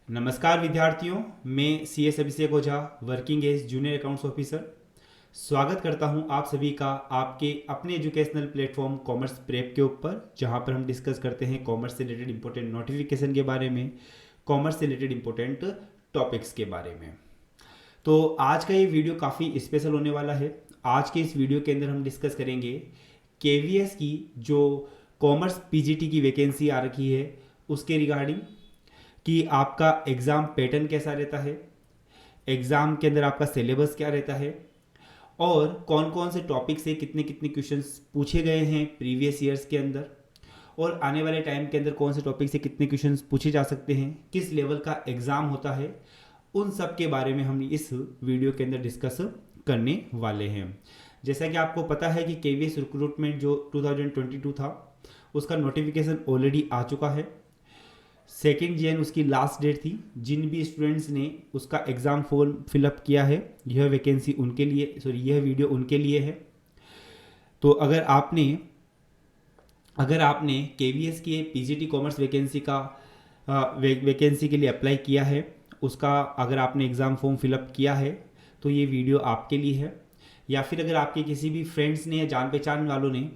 नमस्कार विद्यार्थियों, मैं CS Abhishek Ojha, working as junior accounts officer. स्वागत करता हूं आप सभी का आपके अपने एजुकेशनल प्लेटफॉर्म कॉमर्स प्रेप के ऊपर, जहां पर हम डिस्कस करते हैं कॉमर्स से रिलेटेड इंपॉर्टेंट नोटिफिकेशन के बारे में, कॉमर्स से रिलेटेड इंपॉर्टेंट टॉपिक्स के बारे में। तो आज का ये वीडियो काफ़ी स्पेशल होने वाला है। आज के इस वीडियो के अंदर हम डिस्कस करेंगे KVS की जो कॉमर्स PGT की वैकेंसी आ रखी है उसके रिगार्डिंग, कि आपका एग्ज़ाम पैटर्न कैसा रहता है, एग्ज़ाम के अंदर आपका सिलेबस क्या रहता है, और कौन कौन से टॉपिक से कितने कितने क्वेश्चंस पूछे गए हैं प्रीवियस ईयर्स के अंदर, और आने वाले टाइम के अंदर कौन से टॉपिक से कितने क्वेश्चंस पूछे जा सकते हैं, किस लेवल का एग्ज़ाम होता है, उन सब के बारे में हम इस वीडियो के अंदर डिस्कस करने वाले हैं। जैसा कि आपको पता है कि KVS रिक्रूटमेंट जो 2022 था उसका नोटिफिकेशन ऑलरेडी आ चुका है। 2 जैन उसकी लास्ट डेट थी। जिन भी स्टूडेंट्स ने उसका एग्ज़ाम फॉर्म फिलअप किया है, यह वैकेंसी उनके लिए, यह वीडियो उनके लिए है। तो अगर आपने KVS की PGT कॉमर्स वैकेंसी का वैकेंसी के लिए अप्लाई किया है, उसका अगर आपने एग्ज़ाम फॉर्म फिलअप किया है तो ये वीडियो आपके लिए है। या फिर अगर आपके किसी भी फ्रेंड्स ने या जान पहचान वालों ने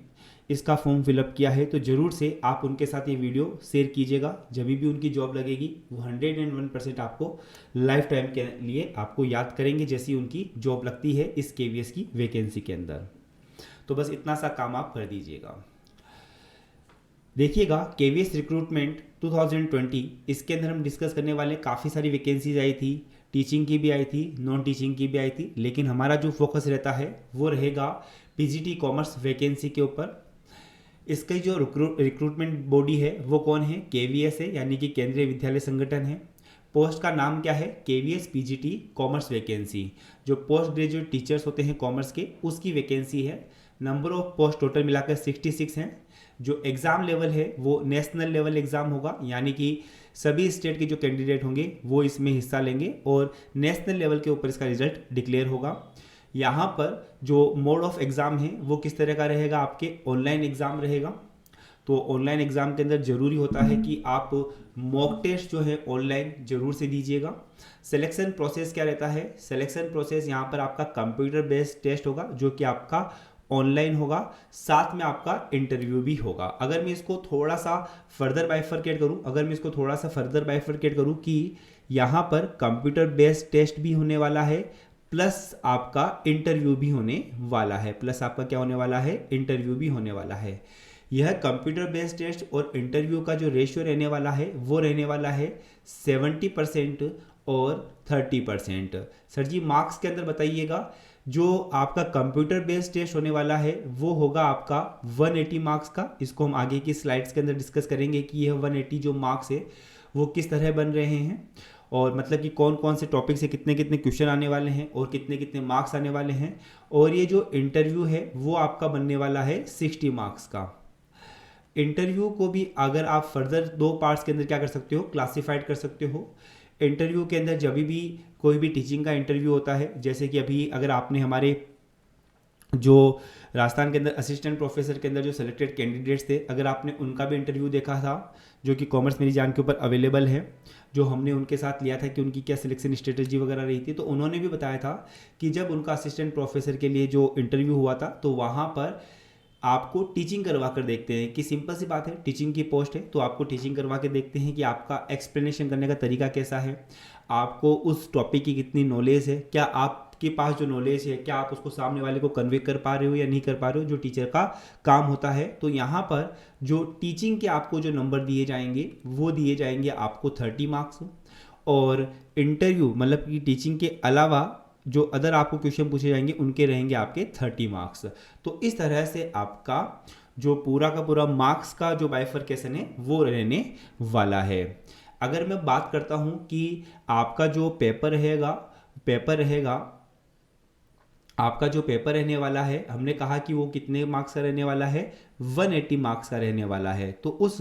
इसका फॉर्म फिलअप किया है तो ज़रूर से आप उनके साथ ये वीडियो शेयर कीजिएगा। जब भी उनकी जॉब लगेगी वो 101% आपको लाइफ टाइम के लिए आपको याद करेंगे, जैसी उनकी जॉब लगती है इस KVS की वैकेंसी के अंदर। तो बस इतना सा काम आप कर दीजिएगा। देखिएगा KVS रिक्रूटमेंट 2020, इसके अंदर हम डिस्कस करने वाले काफ़ी सारी वैकेंसीज आई थी, टीचिंग की भी आई थी, नॉन टीचिंग की भी आई थी, लेकिन हमारा जो फोकस रहता है वो रहेगा PGT कॉमर्स वैकेंसी के ऊपर। इसकी जो रिक्रूटमेंट बॉडी है वो कौन है? KVS है, यानी कि केंद्रीय विद्यालय संगठन है। पोस्ट का नाम क्या है? KVS PGT commerce vacancy. जो पोस्ट ग्रेजुएट टीचर्स होते हैं कॉमर्स के, उसकी वैकेंसी है। नंबर ऑफ पोस्ट टोटल मिलाकर 66 हैं। जो एग्ज़ाम लेवल है वो नेशनल लेवल एग्ज़ाम होगा, यानी कि सभी स्टेट के जो कैंडिडेट होंगे वो इसमें हिस्सा लेंगे और नेशनल लेवल के ऊपर इसका रिजल्ट डिक्लेयर होगा। यहाँ पर जो मोड ऑफ एग्ज़ाम है वो किस तरह का रहेगा? आपके ऑनलाइन एग्ज़ाम रहेगा। तो ऑनलाइन एग्ज़ाम के अंदर ज़रूरी होता है कि आप मॉक टेस्ट जो है ऑनलाइन ज़रूर से दीजिएगा। सिलेक्शन प्रोसेस क्या रहता है? सिलेक्शन प्रोसेस यहाँ पर आपका कंप्यूटर बेस्ड टेस्ट होगा जो कि आपका ऑनलाइन होगा, साथ में आपका इंटरव्यू भी होगा। अगर मैं इसको थोड़ा सा फर्दर बाइफरकेट करूँ कि यहाँ पर कंप्यूटर बेस्ड टेस्ट भी होने वाला है, प्लस आपका इंटरव्यू भी होने वाला है, इंटरव्यू भी होने वाला है। यह कंप्यूटर बेस्ड टेस्ट और इंटरव्यू का जो रेशियो रहने वाला है वो रहने वाला है 70% और 30%। सर जी मार्क्स के अंदर बताइएगा। जो आपका कंप्यूटर बेस्ड टेस्ट होने वाला है वो होगा आपका 180 मार्क्स का। इसको हम आगे की स्लाइड्स के अंदर डिस्कस करेंगे कि यह 180 जो मार्क्स है वो किस तरह बन रहे हैं, और मतलब कि कौन कौन से टॉपिक से कितने कितने क्वेश्चन आने वाले हैं और कितने कितने मार्क्स आने वाले हैं। और ये जो इंटरव्यू है वो आपका बनने वाला है 60 मार्क्स का। इंटरव्यू को भी अगर आप फर्दर 2 पार्ट्स के अंदर क्या कर सकते हो? क्लासिफाइड कर सकते हो। इंटरव्यू के अंदर जब भी कोई भी टीचिंग का इंटरव्यू होता है, जैसे कि अभी अगर आपने हमारे जो राजस्थान के अंदर असिस्टेंट प्रोफेसर के अंदर जो सिलेक्टेड कैंडिडेट्स थे, अगर आपने उनका भी इंटरव्यू देखा था जो कि कॉमर्स मेरी जान के ऊपर अवेलेबल है, जो हमने उनके साथ लिया था कि उनकी क्या सिलेक्शन स्ट्रेटजी वगैरह रही थी, तो उन्होंने भी बताया था कि जब उनका असिस्टेंट प्रोफेसर के लिए जो इंटरव्यू हुआ था तो वहाँ पर आपको टीचिंग करवा कर देखते हैं कि सिंपल सी बात है, टीचिंग की पोस्ट है तो आपको टीचिंग करवा के देखते हैं कि आपका एक्सप्लेनेशन करने का तरीका कैसा है, आपको उस टॉपिक की कितनी नॉलेज है, क्या आपके पास जो नॉलेज है क्या आप उसको सामने वाले को कन्वे कर पा रहे हो या नहीं कर पा रहे हो, जो टीचर का काम होता है। तो यहाँ पर जो टीचिंग के आपको जो नंबर दिए जाएंगे वो दिए जाएंगे आपको 30 मार्क्स, और इंटरव्यू मतलब कि टीचिंग के अलावा जो अदर आपको क्वेश्चन पूछे जाएंगे उनके रहेंगे आपके 30 मार्क्स। तो इस तरह से आपका जो पूरा का पूरा मार्क्स का जो बाइफरकेशन है वो रहने वाला है। अगर मैं बात करता हूं कि आपका जो पेपर रहेगा आपका जो पेपर रहने वाला है, हमने कहा कि वो कितने मार्क्स का रहने वाला है? 180 मार्क्स का रहने वाला है। तो उस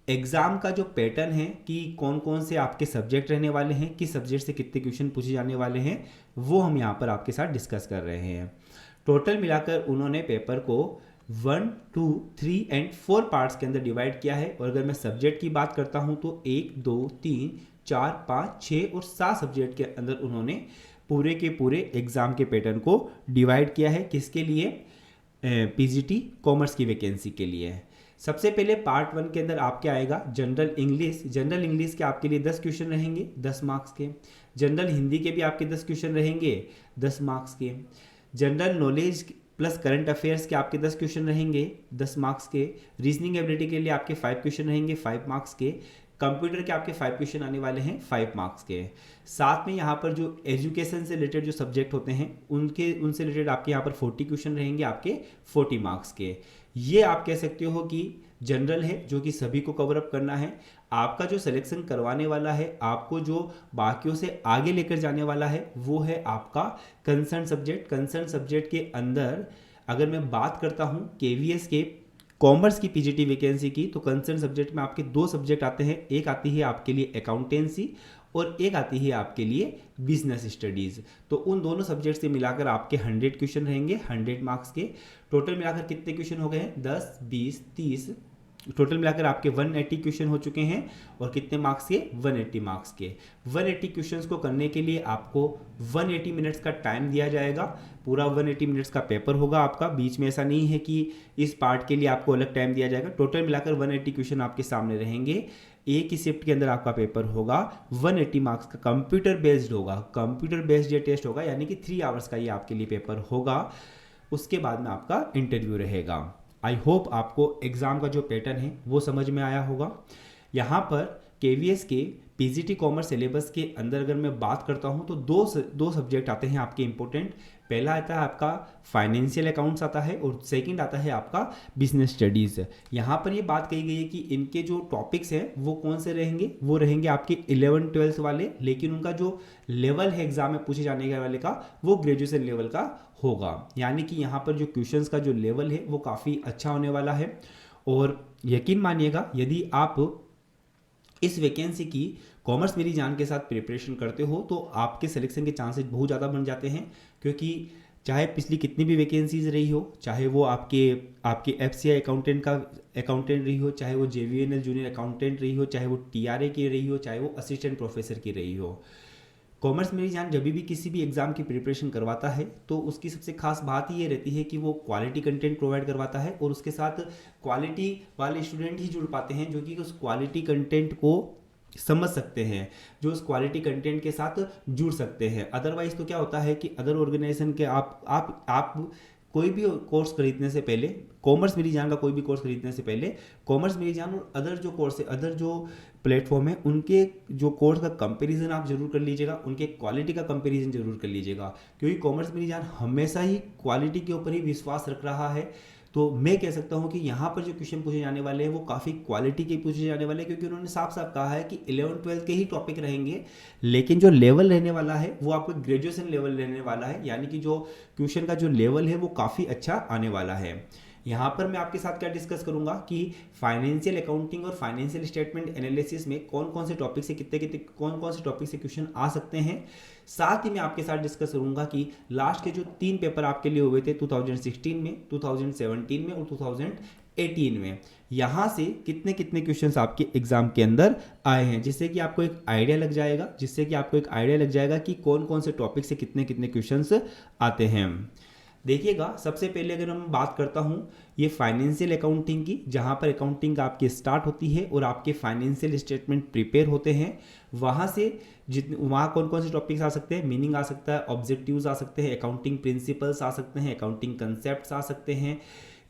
एग्ज़ाम का जो पैटर्न है कि कौन कौन से आपके सब्जेक्ट रहने वाले हैं, किस सब्जेक्ट से कितने क्वेश्चन पूछे जाने वाले हैं, वो हम यहाँ पर आपके साथ डिस्कस कर रहे हैं। टोटल मिलाकर उन्होंने पेपर को 1, 2, 3 एंड 4 पार्ट्स के अंदर डिवाइड किया है। और अगर मैं सब्जेक्ट की बात करता हूँ तो 1, 2, 3, 4, 5, 6 और 7 सब्जेक्ट के अंदर उन्होंने पूरे के पूरे एग्जाम के पैटर्न को डिवाइड किया है। किसके लिए? पीजीटी कॉमर्स की वैकेंसी के लिए है। सबसे पहले पार्ट 1 के अंदर आपके आएगा जनरल इंग्लिश। जनरल इंग्लिश के आपके लिए 10 क्वेश्चन रहेंगे 10 मार्क्स के। जनरल हिंदी के भी आपके 10 क्वेश्चन रहेंगे 10 मार्क्स के। General knowledge plus current affairs के आपके 10 क्वेश्चन रहेंगे 10 मार्क्स के। रीजनिंग एबिलिटी के लिए आपके 5 क्वेश्चन रहेंगे 5 मार्क्स के। कंप्यूटर के आपके 5 क्वेश्चन आने वाले हैं 5 मार्क्स के। साथ में यहाँ पर जो एजुकेशन से रिलेटेड जो सब्जेक्ट होते हैं उनसे रिलेटेड आपके यहाँ पर 40 क्वेश्चन रहेंगे आपके 40 मार्क्स के। ये आप कह सकते हो कि जनरल है जो कि सभी को कवर अप करना है। आपका जो सिलेक्शन करवाने वाला है, आपको जो बाकियों से आगे लेकर जाने वाला है, वो है आपका कंसर्न सब्जेक्ट। कंसर्न सब्जेक्ट के अंदर अगर मैं बात करता हूँ केवीएस के कॉमर्स की पीजीटी वैकेंसी की, तो कंसर्न सब्जेक्ट में आपके 2 सब्जेक्ट आते हैं। एक आती है आपके लिए अकाउंटेंसी और एक आती है आपके लिए बिजनेस स्टडीज़। तो उन दोनों सब्जेक्ट से मिलाकर आपके 100 क्वेश्चन रहेंगे 100 मार्क्स के। टोटल मिलाकर कितने क्वेश्चन हो गए हैं? 10, 20, 30, टोटल मिलाकर आपके 180 क्वेश्चन हो चुके हैं। और कितने मार्क्स के? 180 मार्क्स के। 180 क्वेश्चंस को करने के लिए आपको 180 मिनट्स का टाइम दिया जाएगा। पूरा 180 मिनट्स का पेपर होगा आपका। बीच में ऐसा नहीं है कि इस पार्ट के लिए आपको अलग टाइम दिया जाएगा। टोटल मिलाकर 180 क्वेश्चन आपके सामने रहेंगे। एक ही शिफ्ट के अंदर आपका पेपर होगा। 180 मार्क्स का कंप्यूटर बेस्ड होगा। कंप्यूटर बेस्ड ये टेस्ट होगा, यानी कि 3 आवर्स का ये आपके लिए पेपर होगा। उसके बाद में आपका इंटरव्यू रहेगा। आई होप आपको एग्ज़ाम का जो पैटर्न है वो समझ में आया होगा। यहाँ पर केवीएस के पीजीटी कॉमर्स सिलेबस के अंदर अगर मैं बात करता हूँ तो दो सब्जेक्ट आते हैं आपके इंपॉर्टेंट। पहला आता है आपका फाइनेंशियल अकाउंट्स आता है और सेकंड आता है आपका बिजनेस स्टडीज़। यहाँ पर ये बात कही गई है कि इनके जो टॉपिक्स हैं वो कौन से रहेंगे? वो रहेंगे आपके 11-12 वाले, लेकिन उनका जो लेवल है एग्जाम में पूछे जाने वाले का वो ग्रेजुएशन लेवल का होगा। यानी कि यहाँ पर जो क्वेश्चंस का जो लेवल है वो काफ़ी अच्छा होने वाला है। और यकीन मानिएगा, यदि आप इस वैकेंसी की कॉमर्स मेरी जान के साथ प्रिपरेशन करते हो तो आपके सिलेक्शन के चांसेस बहुत ज़्यादा बन जाते हैं। क्योंकि चाहे पिछली कितनी भी वैकेंसीज रही हो, चाहे वो आपके एफसीआई अकाउंटेंट रही हो, चाहे वो जेवीएनएल जूनियर अकाउंटेंट रही हो, चाहे वो टीआरए की रही हो, चाहे वो असिस्टेंट प्रोफेसर की रही हो, कॉमर्स मेरी जान जब भी किसी भी एग्जाम की प्रिपरेशन करवाता है तो उसकी सबसे खास बात ये रहती है कि वो क्वालिटी कंटेंट प्रोवाइड करवाता है और उसके साथ क्वालिटी वाले स्टूडेंट ही जुड़ पाते हैं जो कि उस क्वालिटी कंटेंट को समझ सकते हैं, जो उस क्वालिटी कंटेंट के साथ जुड़ सकते हैं। अदरवाइज तो क्या होता है कि अदर ऑर्गेनाइजेशन के आप कोई भी कोर्स खरीदने से पहले, कॉमर्स मेरी जान का कोई भी कोर्स खरीदने से पहले कॉमर्स मेरी जान और अदर जो कोर्स है, अदर जो प्लेटफॉर्म है, उनके जो कोर्स का कंपैरिजन आप जरूर कर लीजिएगा, उनके क्वालिटी का कंपैरिजन जरूर कर लीजिएगा। क्योंकि कॉमर्स मेरी जान हमेशा ही क्वालिटी के ऊपर ही विश्वास रख रहा है। तो मैं कह सकता हूं कि यहाँ पर जो क्वेश्चन पूछे जाने वाले हैं वो काफ़ी क्वालिटी के पूछे जाने वाले हैं, क्योंकि उन्होंने साफ साफ कहा है कि 11-12 के ही टॉपिक रहेंगे, लेकिन जो लेवल रहने वाला है वो आपको ग्रेजुएशन लेवल रहने वाला है। यानी कि जो क्वेश्चन का जो लेवल है वो काफ़ी अच्छा आने वाला है। यहाँ पर मैं आपके साथ क्या डिस्कस करूंगा कि फाइनेंशियल अकाउंटिंग और फाइनेंशियल स्टेटमेंट एनालिसिस में कौन कौन से टॉपिक से कौन कौन से टॉपिक से क्वेश्चन आ सकते हैं। साथ ही मैं आपके साथ डिस्कस करूंगा कि लास्ट के जो 3 पेपर आपके लिए हुए थे 2016 में, 2017 में और 2018 में, यहाँ से कितने कितने क्वेश्चंस आपके एग्जाम के अंदर आए हैं, जिससे कि आपको एक आइडिया लग जाएगा कि कौन कौन से टॉपिक से कितने कितने क्वेश्चंस आते हैं। देखिएगा, सबसे पहले अगर मैं बात करता हूँ ये फाइनेंशियल अकाउंटिंग की, जहाँ पर अकाउंटिंग आपकी स्टार्ट होती है और आपके फाइनेंशियल स्टेटमेंट प्रिपेयर होते हैं। वहाँ से वहाँ कौन कौन से टॉपिक्स आ सकते हैं? मीनिंग आ सकता है, ऑब्जेक्टिव्स आ सकते हैं, अकाउंटिंग प्रिंसिपल्स आ सकते हैं, अकाउंटिंग कंसेप्ट्स आ सकते हैं,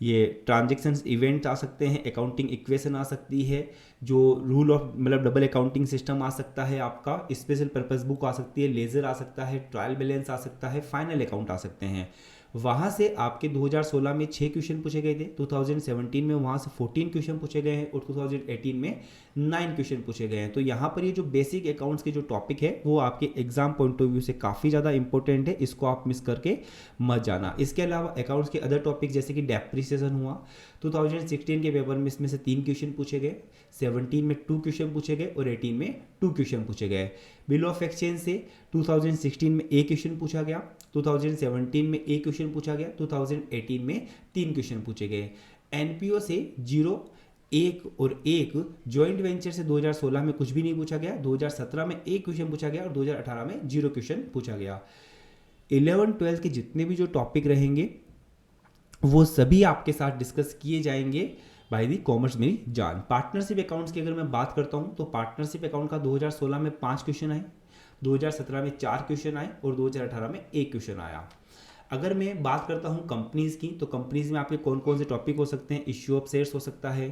ये ट्रांजेक्शन्स इवेंट आ सकते हैं, अकाउंटिंग इक्वेशन आ सकती है, जो रूल ऑफ मतलब डबल अकाउंटिंग सिस्टम आ सकता है, आपका स्पेशल पर्पस बुक आ सकती है, लेजर आ सकता है, ट्रायल बैलेंस आ सकता है, फाइनल अकाउंट आ सकते हैं। वहाँ से आपके 2016 में 6 क्वेश्चन पूछे गए थे, 2017 में वहाँ से 14 क्वेश्चन पूछे गए हैं और 2018 में 9 क्वेश्चन पूछे गए हैं। तो यहाँ पर ये जो बेसिक अकाउंट्स के जो टॉपिक है वो आपके एग्जाम पॉइंट ऑफ व्यू से काफ़ी ज़्यादा इंपॉर्टेंट है, इसको आप मिस करके मत जाना। इसके अलावा अकाउंट्स के अदर टॉपिक जैसे कि डेप्रिसिएशन हुआ, 2016 के पेपर में इसमें से 3 क्वेश्चन पूछे गए, 17 में 2 क्वेश्चन पूछे गए और 18 में 2 क्वेश्चन पूछे गए। बिल ऑफ एक्सचेंज से 2016 में 1 क्वेश्चन पूछा गया, 2017 में 1 क्वेश्चन पूछा गया, 2018 में 3 क्वेश्चन पूछे गए। एनपीओ से 0 एक और एक जॉइंट वेंचर से 2016 में कुछ भी नहीं पूछा गया, 2017 में एक क्वेश्चन पूछा गया और 2018 में 0 क्वेश्चन पूछा गया। 11-12 के जितने भी जो टॉपिक रहेंगे वो सभी आपके साथ डिस्कस किए जाएंगे बाय दी कॉमर्स मेरी जान। पार्टनरशिप अकाउंट्स की अगर मैं बात करता हूँ तो पार्टनरशिप अकाउंट का 2016 में 5 क्वेश्चन आए, 2017 में 4 क्वेश्चन आए और 2018 में 1 क्वेश्चन आया। अगर मैं बात करता हूँ कंपनीज की, तो कंपनीज में आपके कौन कौन से टॉपिक हो सकते हैं, इश्यू ऑफ शेयर्स हो सकता है,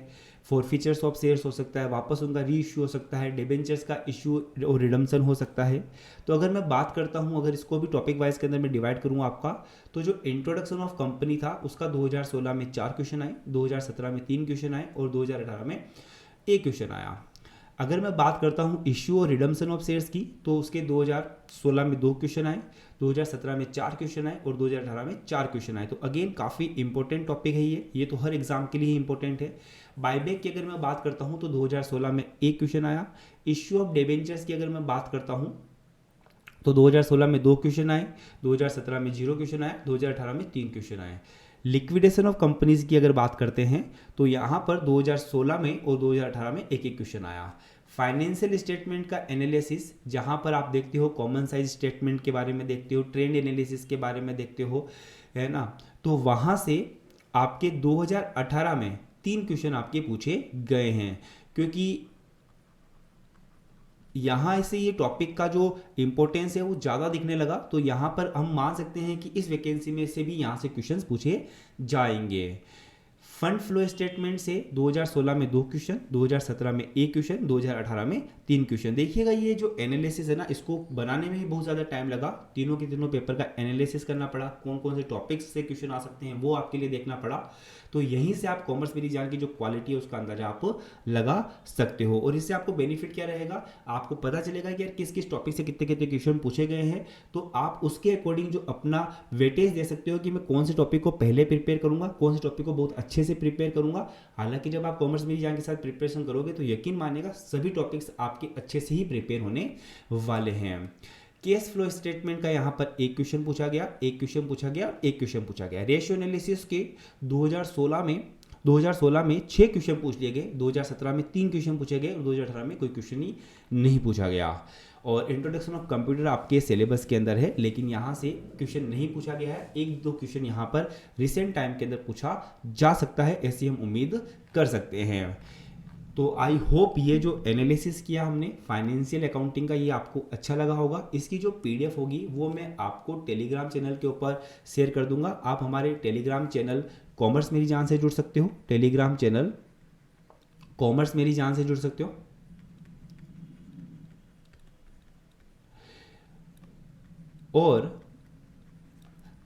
फॉरफीचर्स ऑफ शेयर्स हो सकता है, वापस उनका री इश्यू हो सकता है, डिबेंचर्स का इश्यू और रिडम्पशन हो सकता है। तो अगर मैं बात करता हूँ, अगर इसको भी टॉपिक वाइज के अंदर मैं डिवाइड करूँ आपका, तो जो इंट्रोडक्शन ऑफ कंपनी था उसका 2016 में 4 क्वेश्चन आए, 2017 में 3 क्वेश्चन आए और 2018 में 1 क्वेश्चन आया। अगर मैं बात करता हूँ इश्यू और रिडम्पशन ऑफ शेयर्स की, तो उसके 2016 में 2 क्वेश्चन आए, 2017 में 4 क्वेश्चन आए और 2018 में 4 क्वेश्चन आए। तो अगेन काफ़ी इंपॉर्टेंट टॉपिक है ये तो हर एग्जाम के लिए इंपॉर्टेंट है। बायबैक की अगर मैं बात करता हूँ तो 2016 में 1 क्वेश्चन आया। इश्यू ऑफ डिबेंचर्स की अगर मैं बात करता हूँ तो 2016 में 2 क्वेश्चन आए, 2017 में 0 क्वेश्चन आया, 2018 में 3 क्वेश्चन आए। लिक्विडेशन ऑफ कंपनीज की अगर बात करते हैं तो यहाँ पर 2016 में और 2018 में एक क्वेश्चन आया। फाइनेंशियल स्टेटमेंट का एनालिसिस, जहाँ पर आप देखते हो कॉमन साइज स्टेटमेंट के बारे में देखते हो, ट्रेंड एनालिसिस के बारे में देखते हो, है ना, तो वहाँ से आपके 2018 में 3 क्वेश्चन आपके पूछे गए हैं। क्योंकि यहाँ से ये टॉपिक का जो इंपॉर्टेंस है वो ज़्यादा दिखने लगा, तो यहाँ पर हम मान सकते हैं कि इस वैकेंसी में से भी यहाँ से क्वेश्चंस पूछे जाएंगे। फंड फ्लो स्टेटमेंट से 2016 में 2 क्वेश्चन, 2017 में 1 क्वेश्चन, 2018 में 3 क्वेश्चन। देखिएगा ये जो एनालिसिस है ना, इसको बनाने में ही बहुत ज़्यादा टाइम लगा। तीनों के तीनों पेपर का एनालिसिस करना पड़ा, कौन कौन से टॉपिक्स से क्वेश्चन आ सकते हैं वो आपके लिए देखना पड़ा। तो यहीं से आप कॉमर्स मेरी जान की जो क्वालिटी है उसका अंदाजा आप लगा सकते हो। और इससे आपको बेनिफिट क्या रहेगा, आपको पता चलेगा कि यार किस किस टॉपिक से कितने कितने क्वेश्चन पूछे गए हैं, तो आप उसके अकॉर्डिंग जो अपना वेटेज दे सकते हो कि मैं कौन से टॉपिक को पहले प्रिपेयर करूंगा, कौन से टॉपिक को बहुत अच्छे से प्रिपेयर करूंगा। हालांकि जब आप कॉमर्स मेरी जान के साथ प्रिपरेशन करोगे तो यकीन मानिएगा सभी टॉपिक्स आपके अच्छे से ही प्रिपेयर होने वाले हैं। केस फ्लो स्टेटमेंट का यहाँ पर 1 क्वेश्चन पूछा गया, 1 क्वेश्चन पूछा गया, 1 क्वेश्चन पूछा गया। रेशियो एनालिसिस के 2016 में 6 क्वेश्चन पूछ लिए गए, 2017 में 3 क्वेश्चन पूछे गए और 2018 में कोई क्वेश्चन ही नहीं पूछा गया। और इंट्रोडक्शन ऑफ कंप्यूटर आपके सिलेबस के अंदर है, लेकिन यहाँ से क्वेश्चन नहीं पूछा गया है। 1-2 क्वेश्चन यहाँ पर रिसेंट टाइम के अंदर पूछा जा सकता है, ऐसी हम उम्मीद कर सकते हैं। तो आई होप ये जो एनालिसिस किया हमने फाइनेंशियल अकाउंटिंग का, ये आपको अच्छा लगा होगा। इसकी जो पीडीएफ होगी वो मैं आपको टेलीग्राम चैनल के ऊपर शेयर कर दूंगा। आप हमारे टेलीग्राम चैनल कॉमर्स मेरी जान से जुड़ सकते हो, टेलीग्राम चैनल कॉमर्स मेरी जान से जुड़ सकते हो। और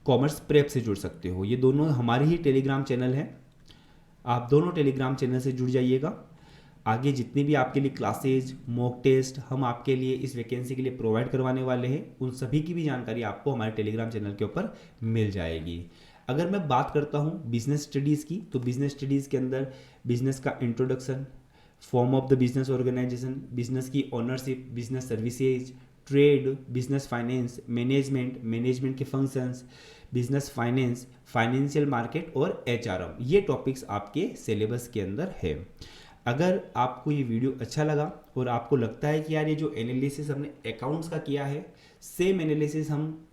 कॉमर्स प्रेप से जुड़ सकते हो। ये दोनों हमारे ही टेलीग्राम चैनल हैं, आप दोनों टेलीग्राम चैनल से जुड़ जाइएगा। आगे जितने भी आपके लिए क्लासेज, मॉक टेस्ट हम आपके लिए इस वैकेंसी के लिए प्रोवाइड करवाने वाले हैं, उन सभी की भी जानकारी आपको हमारे टेलीग्राम चैनल के ऊपर मिल जाएगी। अगर मैं बात करता हूँ बिजनेस स्टडीज़ की, तो बिजनेस स्टडीज़ के अंदर बिजनेस का introduction, form of the business organisation, business की ownership, business services, trade, business finance, management के functions, business finance, financial market और एचआरएम, ये टॉपिक्स आपके सिलेबस के अंदर है। अगर आपको ये वीडियो अच्छा लगा और आपको लगता है कि यार ये जो एनालिसिस हमने अकाउंट्स का किया है, सेम एनालिसिस हम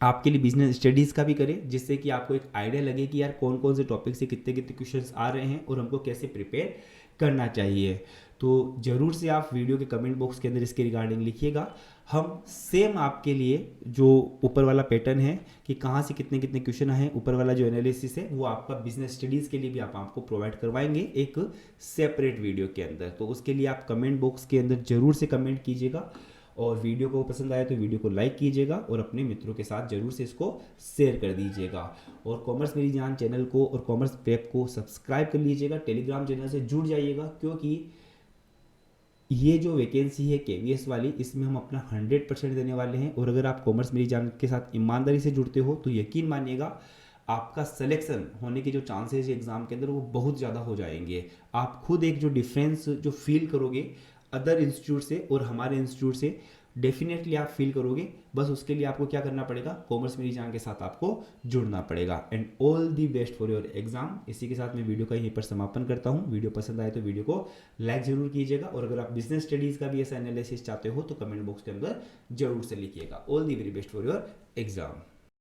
आपके लिए बिजनेस स्टडीज़ का भी करें, जिससे कि आपको एक आइडिया लगे कि यार कौन कौन से टॉपिक से कितने कितने क्वेश्चंस आ रहे हैं और हमको कैसे प्रिपेयर करना चाहिए, तो ज़रूर से आप वीडियो के कमेंट बॉक्स के अंदर इसके रिगार्डिंग लिखिएगा। हम सेम आपके लिए जो ऊपर वाला पैटर्न है कि कहाँ से कितने कितने क्वेश्चन हैं, ऊपर वाला जो एनालिसिस है वो आपका बिजनेस स्टडीज़ के लिए भी आपको प्रोवाइड करवाएंगे एक सेपरेट वीडियो के अंदर। तो उसके लिए आप कमेंट बॉक्स के अंदर ज़रूर से कमेंट कीजिएगा, और वीडियो को पसंद आया तो वीडियो को लाइक कीजिएगा और अपने मित्रों के साथ ज़रूर से इसको शेयर कर दीजिएगा। और कॉमर्स मेरी जान चैनल को और कॉमर्स प्रेप को सब्सक्राइब कर लीजिएगा, टेलीग्राम चैनल से जुड़ जाइएगा, क्योंकि ये जो वैकेंसी है केवीएस वाली, इसमें हम अपना 100% देने वाले हैं। और अगर आप कॉमर्स मेरी जान के साथ ईमानदारी से जुड़ते हो तो यकीन मानिएगा आपका सिलेक्शन होने के जो चांसेस है एग्ज़ाम के अंदर वो बहुत ज़्यादा हो जाएंगे। आप खुद एक जो डिफरेंस जो फील करोगे अदर इंस्टीट्यूट से और हमारे इंस्टीट्यूट से, डेफिनेटली आप फील करोगे। बस उसके लिए आपको क्या करना पड़ेगा, कॉमर्स मेरी जान के साथ आपको जुड़ना पड़ेगा। And all the best for your exam. इसी के साथ मैं वीडियो का यहीं पर समापन करता हूँ। वीडियो पसंद आए तो वीडियो को लाइक जरूर कीजिएगा, और अगर आप बिजनेस स्टडीज का भी ऐसा एनालिसिस चाहते हो तो कमेंट बॉक्स के अंदर जरूर से लिखिएगा। All the very best for your exam.